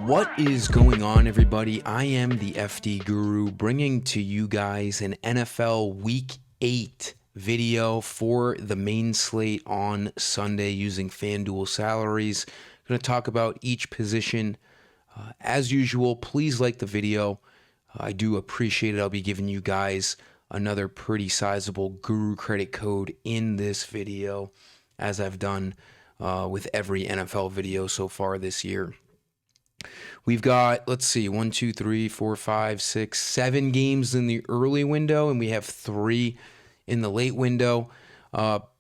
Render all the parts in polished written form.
What is going on, everybody? I am the FD Guru, bringing to you guys an NFL Week 8 video for the main slate on Sunday using FanDuel salaries. I'm going to talk about each position. As usual, please like the video. I do appreciate it. I'll be giving you guys another pretty sizable Guru credit code in this video, as I've done with every NFL video so far this year. We've got, let's see, 1, 2, 3, 4, 5, 6, 7 games in the early window, and we have 3 in the late window.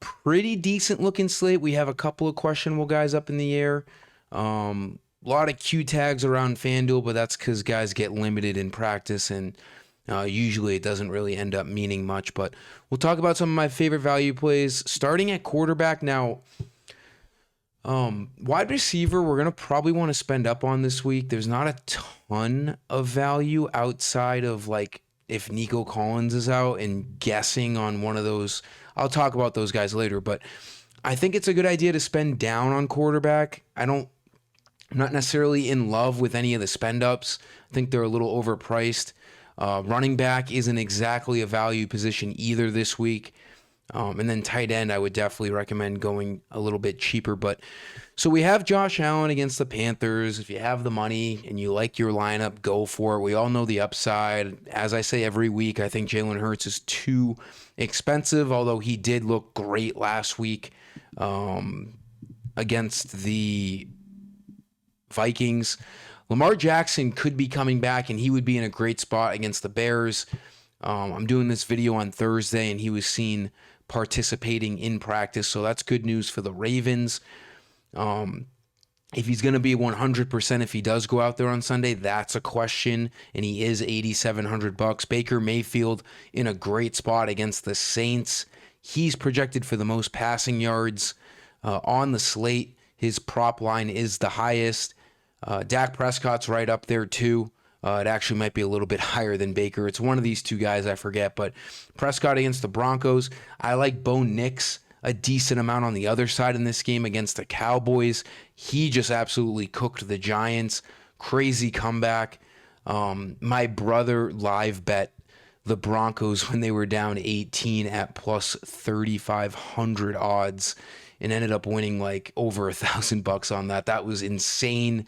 Pretty decent looking slate. We have a couple of questionable guys up in the air. A lot of Q tags around FanDuel, but that's because guys get limited in practice, and usually it doesn't really end up meaning much. But we'll talk about some of my favorite value plays, starting at quarterback. Now, wide receiver, we're going to probably want to spend up on this week. There's not a ton of value outside of like if Nico Collins is out and guessing on one of those. I'll talk about those guys later, but I think it's a good idea to spend down on quarterback. I'm not necessarily in love with any of the spend ups. I think they're a little overpriced. Running back isn't exactly a value position either this week. And then tight end, I would definitely recommend going a little bit cheaper. But so we have Josh Allen against the Panthers. If you have the money and you like your lineup, go for it. We all know the upside. As I say every week, I think Jalen Hurts is too expensive, although he did look great last week against the Vikings. Lamar Jackson could be coming back, and he would be in a great spot against the Bears. I'm doing this video on Thursday, and he was seen participating in practice, so that's good news for the Ravens. If he's going to be 100%, if he does go out there on Sunday, that's a question, and he is $8,700. Baker Mayfield in a great spot against the Saints. He's projected for the most passing yards on the slate. His prop line is the highest. Dak Prescott's right up there too. It actually might be a little bit higher than Baker. It's one of these two guys, I forget. But Prescott against the Broncos. I like Bo Nix a decent amount on the other side in this game against the Cowboys. He just absolutely cooked the Giants. Crazy comeback. My brother live bet the Broncos when they were down 18 at plus 3,500 odds and ended up winning like over $1,000 on that. That was insane.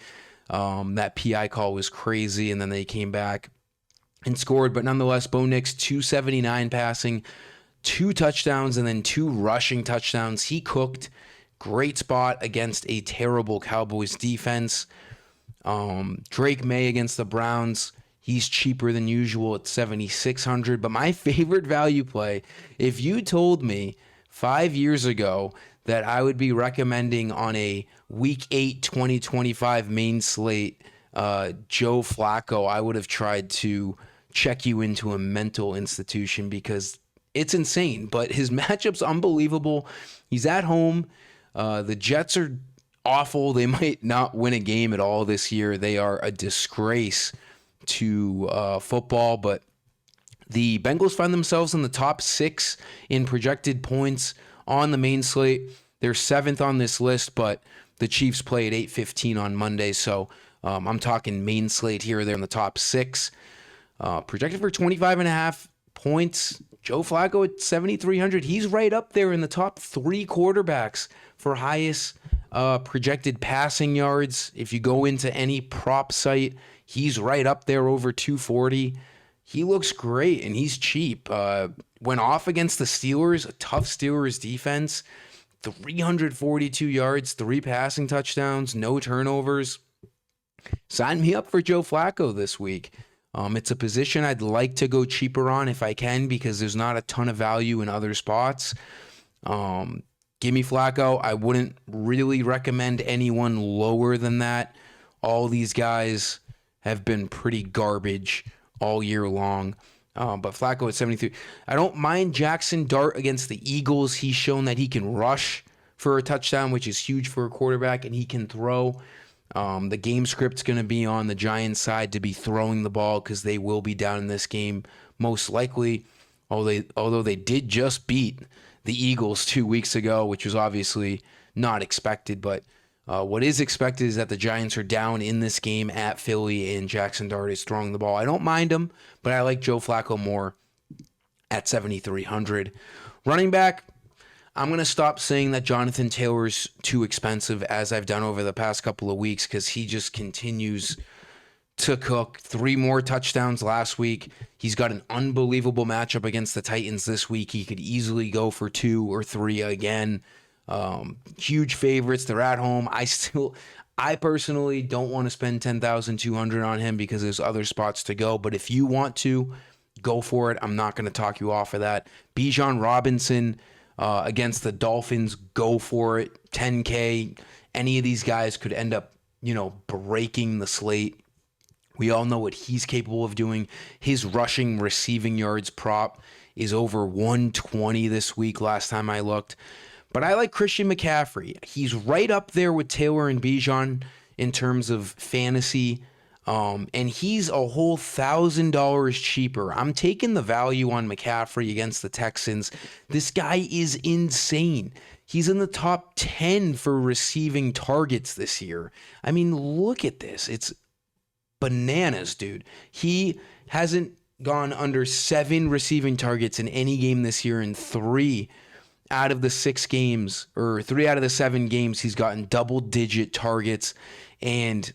That PI call was crazy, and then they came back and scored. But nonetheless, Bo Nix, 279 passing, 2 touchdowns, and then 2 rushing touchdowns. He cooked. Great spot against a terrible Cowboys defense. Drake May against the Browns. He's cheaper than usual at 7,600. But my favorite value play, if you told me 5 years ago that I would be recommending on a Week 8 2025 main slate Joe Flacco, I would have tried to check you into a mental institution because it's insane. But his matchup's unbelievable. He's at home. The Jets are awful. They might not win a game at all this year. They are a disgrace to football. But the Bengals find themselves in the top 6 in projected points on the main slate. They're 7th on this list, but the Chiefs play at 8:15 on Monday, so I'm talking main slate here. They're in the top 6. Projected for 25.5 points. Joe Flacco at 7,300. He's right up there in the top 3 quarterbacks for highest projected passing yards. If you go into any prop site, he's right up there over 240. He looks great, and he's cheap. Went off against the Steelers, a tough Steelers defense. 342 yards, 3 passing touchdowns, no turnovers. Sign me up for Joe Flacco this week. It's a position I'd like to go cheaper on if I can because there's not a ton of value in other spots. Give me Flacco. I wouldn't really recommend anyone lower than that. All these guys have been pretty garbage all year long. But Flacco at 73. I don't mind Jackson Dart against the Eagles. He's shown that he can rush for a touchdown, which is huge for a quarterback, and he can throw. The game script's going to be on the Giants' side to be throwing the ball because they will be down in this game most likely, although they did just beat the Eagles 2 weeks ago, which was obviously not expected. But What is expected is that the Giants are down in this game at Philly, and Jackson Dart is throwing the ball. I don't mind him, but I like Joe Flacco more at 7,300. Running back, I'm going to stop saying that Jonathan Taylor's too expensive, as I've done over the past couple of weeks, because he just continues to cook. 3 more touchdowns last week. He's got an unbelievable matchup against the Titans this week. He could easily go for 2 or 3 again. Huge favorites. They're at home. I personally don't want to spend 10,200 on him because there's other spots to go. But if you want to, go for it. I'm not going to talk you off of that. Bijan Robinson against the Dolphins, go for it. 10K. Any of these guys could end up, breaking the slate. We all know what he's capable of doing. His rushing receiving yards prop is over 120 this week last time I looked. But I like Christian McCaffrey. He's right up there with Taylor and Bijan in terms of fantasy. And he's a whole $1,000 cheaper. I'm taking the value on McCaffrey against the Texans. This guy is insane. He's in the top 10 for receiving targets this year. I mean, look at this. It's bananas, dude. He hasn't gone under 7 receiving targets in any game this year, in 3 out of the 6 games, or 3 out of the 7 games, he's gotten double-digit targets. And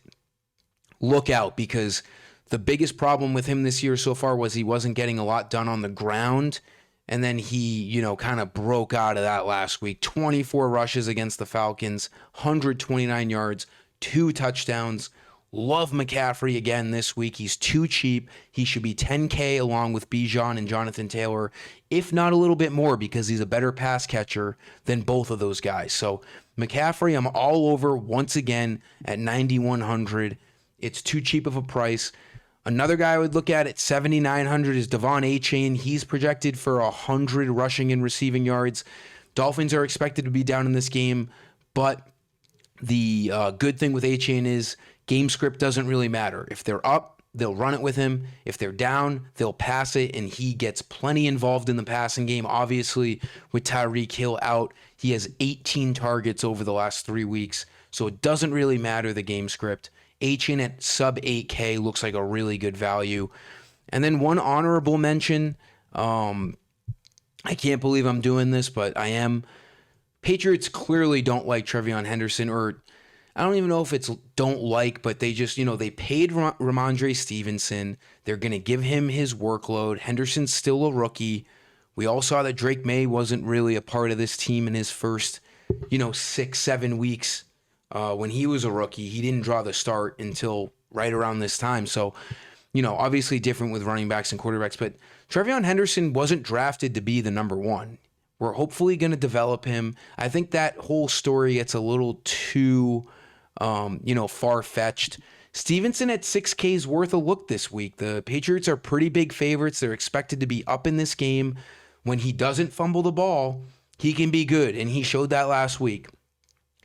look out, because the biggest problem with him this year so far was he wasn't getting a lot done on the ground. And then he, kind of broke out of that last week. 24 rushes against the Falcons, 129 yards, 2 touchdowns. Love McCaffrey again this week. He's too cheap. He should be 10K along with Bijan and Jonathan Taylor, if not a little bit more, because he's a better pass catcher than both of those guys. So McCaffrey, I'm all over once again at 9,100. It's too cheap of a price. Another guy I would look at 7,900 is Devon Achane. He's projected for 100 rushing and receiving yards. Dolphins are expected to be down in this game, but the good thing with Achane is game script doesn't really matter. If they're up, they'll run it with him. If they're down, they'll pass it, and he gets plenty involved in the passing game. Obviously, with Tyreek Hill out, he has 18 targets over the last 3 weeks, so it doesn't really matter the game script. Achane at sub 8K looks like a really good value. And then one honorable mention, I can't believe I'm doing this, but I am. Patriots clearly don't like Trevion Henderson, or I don't even know if it's don't like, but they just, they paid Ramondre Stevenson. They're going to give him his workload. Henderson's still a rookie. We all saw that Drake May wasn't really a part of this team in his first, 6-7 weeks. When he was a rookie, he didn't draw the start until right around this time. So, obviously different with running backs and quarterbacks, but Trevion Henderson wasn't drafted to be the number 1. We're hopefully going to develop him. I think that whole story gets a little too, far-fetched. Stevenson at 6K is worth a look this week. The Patriots are pretty big favorites. They're expected to be up in this game. When he doesn't fumble the ball, he can be good, and he showed that last week.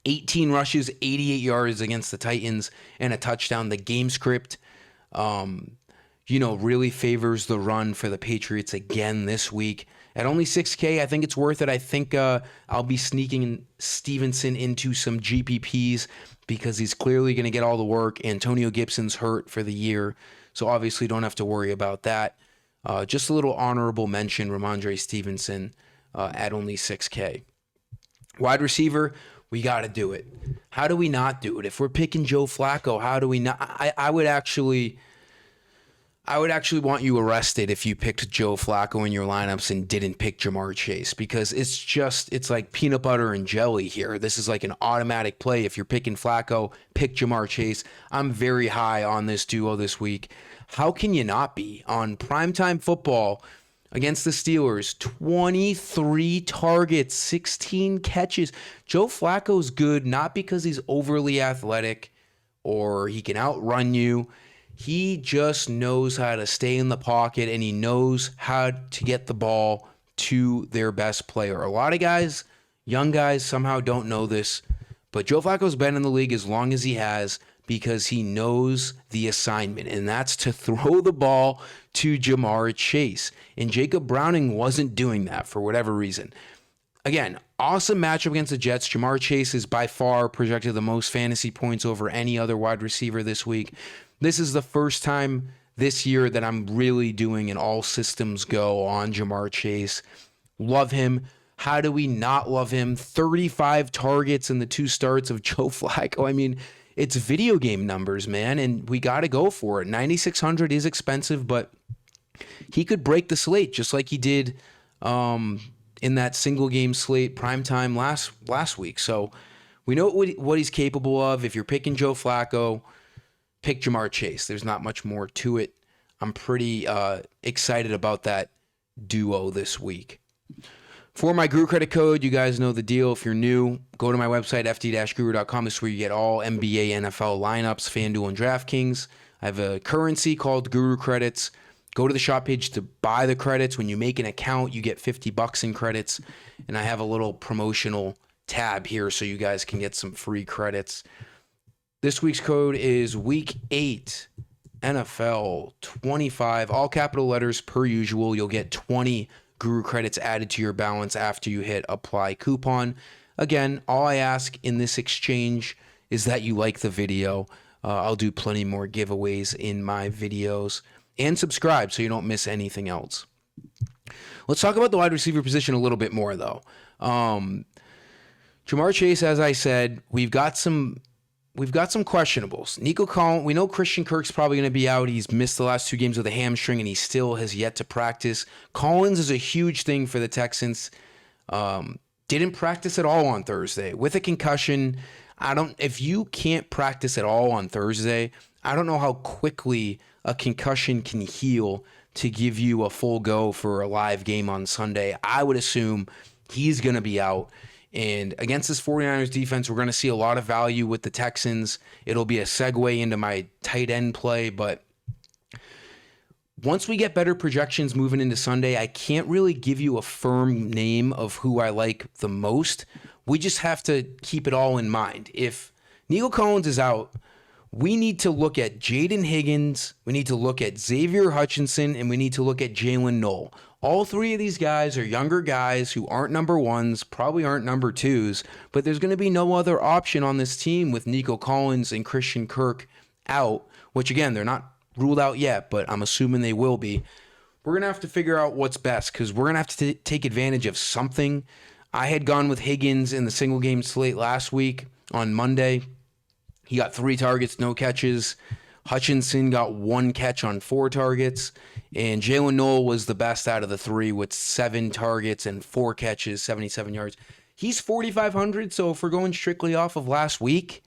18 rushes, 88 yards against the Titans, and a touchdown. The game script, really favors the run for the Patriots again this week. At only 6K, I think it's worth it. I think I'll be sneaking Stevenson into some GPPs because he's clearly going to get all the work. Antonio Gibson's hurt for the year, so obviously don't have to worry about that. Just a little honorable mention, Ramondre Stevenson at only 6K. Wide receiver, we got to do it. How do we not do it? If we're picking Joe Flacco, how do we not? I would actually want you arrested if you picked Joe Flacco in your lineups and didn't pick Jamar Chase, because it's like peanut butter and jelly here. This is like an automatic play. If you're picking Flacco, pick Jamar Chase. I'm very high on this duo this week. How can you not be? On primetime football against the Steelers, 23 targets, 16 catches. Joe Flacco's good not because he's overly athletic or he can outrun you. He just knows how to stay in the pocket, and he knows how to get the ball to their best player. A lot of guys, young guys, somehow don't know this, but Joe Flacco's been in the league as long as he has because he knows the assignment, and that's to throw the ball to Jamar Chase. And Jacob Browning wasn't doing that for whatever reason. Again, awesome matchup against the Jets. Jamar Chase is by far projected the most fantasy points over any other wide receiver this week. This is the first time this year that I'm really doing an all systems go on Jamar Chase. Love him. How do we not love him? 35 targets in the 2 starts of Joe Flacco. I mean, it's video game numbers, man, and we got to go for it. 9,600 is expensive, but he could break the slate just like he did in that single game slate primetime last week. So we know what he's capable of. If you're picking Joe Flacco, pick Jamar Chase. There's not much more to it. I'm pretty excited about that duo this week. For my Guru credit code, you guys know the deal. If you're new, go to my website, fd-guru.com. This is where you get all NBA, NFL lineups, FanDuel, and DraftKings. I have a currency called Guru Credits. Go to the shop page to buy the credits. When you make an account, you get $50 in credits. And I have a little promotional tab here so you guys can get some free credits. This week's code is Week 8, NFL 25, all capital letters per usual. You'll get 20 Guru credits added to your balance after you hit apply coupon. Again, all I ask in this exchange is that you like the video. I'll do plenty more giveaways in my videos. And subscribe so you don't miss anything else. Let's talk about the wide receiver position a little bit more, though. Jamar Chase, as I said, we've got some questionables. Nico Collins, we know Christian Kirk's probably going to be out. He's missed the last 2 games with a hamstring, and he still has yet to practice. Collins is a huge thing for the Texans. Didn't practice at all on Thursday with a concussion. If you can't practice at all on Thursday, I don't know how quickly a concussion can heal to give you a full go for a live game on Sunday. I would assume he's going to be out. And against this 49ers defense, we're going to see a lot of value with the Texans. It'll be a segue into my tight end play. But once we get better projections moving into Sunday, I can't really give you a firm name of who I like the most. We just have to keep it all in mind. If Nico Collins is out, we need to look at Jaden Higgins, we need to look at Xavier Hutchinson, and we need to look at Jalen Noel. All 3 of these guys are younger guys who aren't number 1s, probably aren't number 2s, but there's going to be no other option on this team with Nico Collins and Christian Kirk out, which again, they're not ruled out yet, but I'm assuming they will be. We're going to have to figure out what's best because we're going to have to take advantage of something. I had gone with Higgins in the single game slate last week on Monday. He got 3 targets, no catches. Hutchinson got 1 catch on 4 targets. And Jalen Noel was the best out of the 3 with 7 targets and 4 catches, 77 yards. He's 4,500, so if we're going strictly off of last week,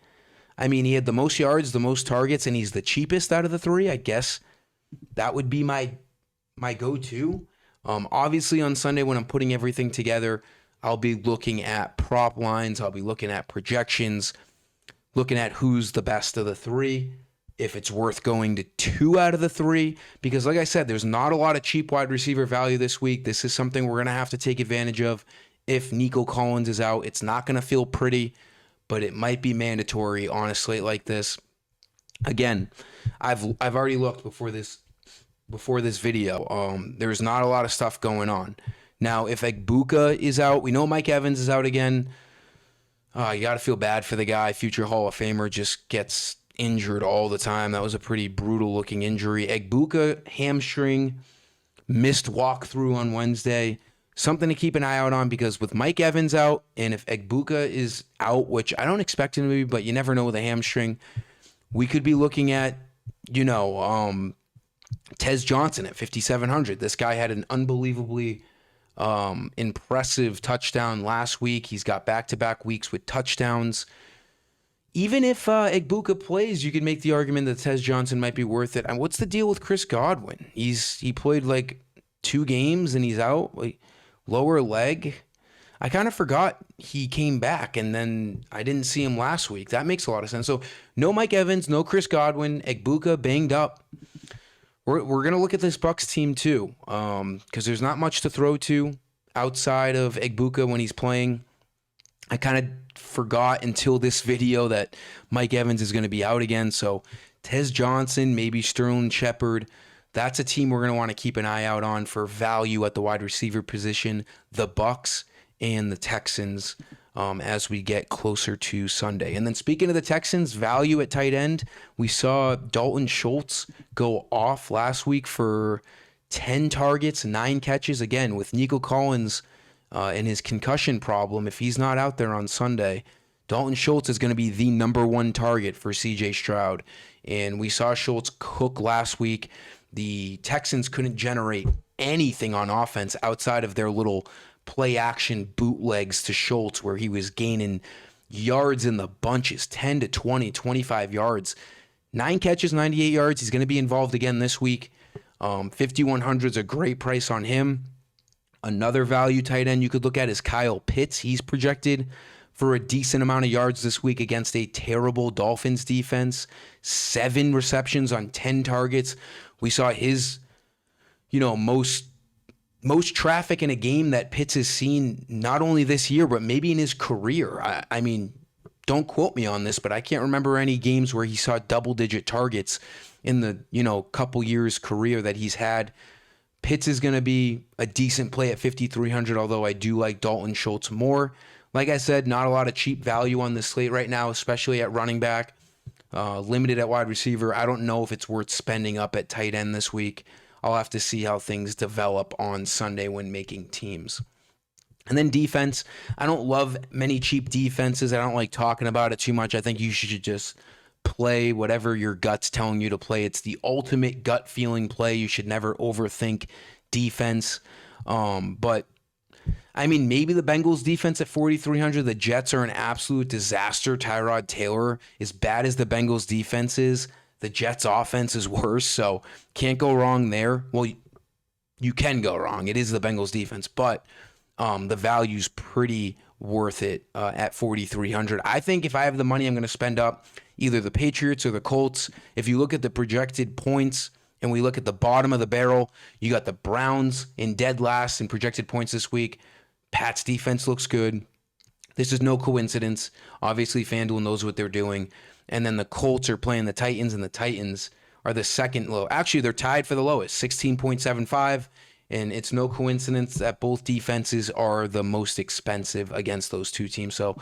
I mean, he had the most yards, the most targets, and he's the cheapest out of the 3. I guess that would be my go-to. Obviously, on Sunday when I'm putting everything together, I'll be looking at prop lines. I'll be looking at projections, looking at who's the best of the 3, if it's worth going to 2 out of the 3, because like I said, there's not a lot of cheap wide receiver value this week. This is something we're going to have to take advantage of. If Nico Collins is out, it's not going to feel pretty, but it might be mandatory on a slate like this. Again, I've already looked before this video. There's not a lot of stuff going on. Now, if Egbuka is out, we know Mike Evans is out again. You got to feel bad for the guy. Future Hall of Famer just gets injured all the time. That was a pretty brutal looking injury. Egbuka, hamstring, missed walkthrough on Wednesday. Something to keep an eye out on because with Mike Evans out, and if Egbuka is out, which I don't expect him to be, but you never know with a hamstring, we could be looking at, Tez Johnson at 5,700. This guy had an unbelievably impressive touchdown last week. He's got back-to-back weeks with touchdowns. Even if Egbuka plays, you could make the argument that Tez Johnson might be worth it. And what's the deal with Chris Godwin? He played like 2 games and he's out, like lower leg. I kind of forgot he came back and then I didn't see him last week. That makes a lot of sense. So no Mike Evans, no Chris Godwin, Egbuka banged up. We're going to look at this Bucs team too, because there's not much to throw to outside of Egbuka when he's playing. I kind of forgot until this video that Mike Evans is going to be out again. So Tez Johnson, maybe Sterling Shepard. That's a team we're going to want to keep an eye out on for value at the wide receiver position. The Bucs and the Texans as we get closer to Sunday. And then speaking of the Texans, value at tight end, we saw Dalton Schultz go off last week for 10 targets, 9 catches. Again, with Nico Collins and his concussion problem, if he's not out there on Sunday, Dalton Schultz is going to be the number one target for CJ Stroud. And we saw Schultz cook last week. The Texans couldn't generate anything on offense outside of their little play action bootlegs to Schultz, where he was gaining yards in the bunches, 10 to 20, 25 yards. 9 catches, 98 yards. He's going to be involved again this week. 5,100 is a great price on him. Another value tight end you could look at is Kyle Pitts. He's projected for a decent amount of yards this week against a terrible Dolphins defense. 7 receptions on 10 targets. We saw his, most traffic in a game that Pitts has seen not only this year, but maybe in his career. I mean, don't quote me on this, but I can't remember any games where he saw double-digit targets in the, couple years career that he's had. Pitts is going to be a decent play at 5,300, although I do like Dalton Schultz more. Like I said, not a lot of cheap value on this slate right now, especially at running back. Limited at wide receiver. I don't know if it's worth spending up at tight end this week. I'll have to see how things develop on Sunday when making teams. And then defense. I don't love many cheap defenses. I don't like talking about it too much. I think you should just play whatever your gut's telling you to play. It's the ultimate gut feeling play. You should never overthink defense. But I mean, maybe the Bengals defense at 4,300. The Jets are an absolute disaster. Tyrod Taylor, as bad as the Bengals defense is, the Jets offense is worse. So can't go wrong there. Well, you can go wrong. It is the Bengals defense, but the value's pretty worth it at 4,300. I think if I have the money, I'm going to spend up either the Patriots or the Colts. If you look at the projected points and we look at the bottom of the barrel, you got the Browns in dead last in projected points this week. Pat's defense looks good. This is no coincidence. Obviously, FanDuel knows what they're doing. And then the Colts are playing the Titans, and the Titans are the second low. Actually, they're tied for the lowest, 16.75. And it's no coincidence that both defenses are the most expensive against those two teams. So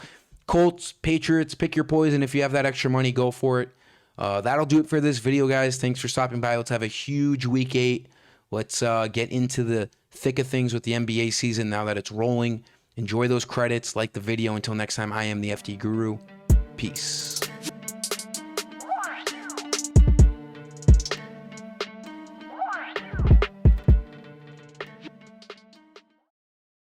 Colts, Patriots, pick your poison. If you have that extra money, go for it. That'll do it for this video, guys. Thanks for stopping by. Let's have a huge week 8. Let's get into the thick of things with the NBA season now that it's rolling. Enjoy those credits. Like the video. Until next time, I am the FD Guru. Peace.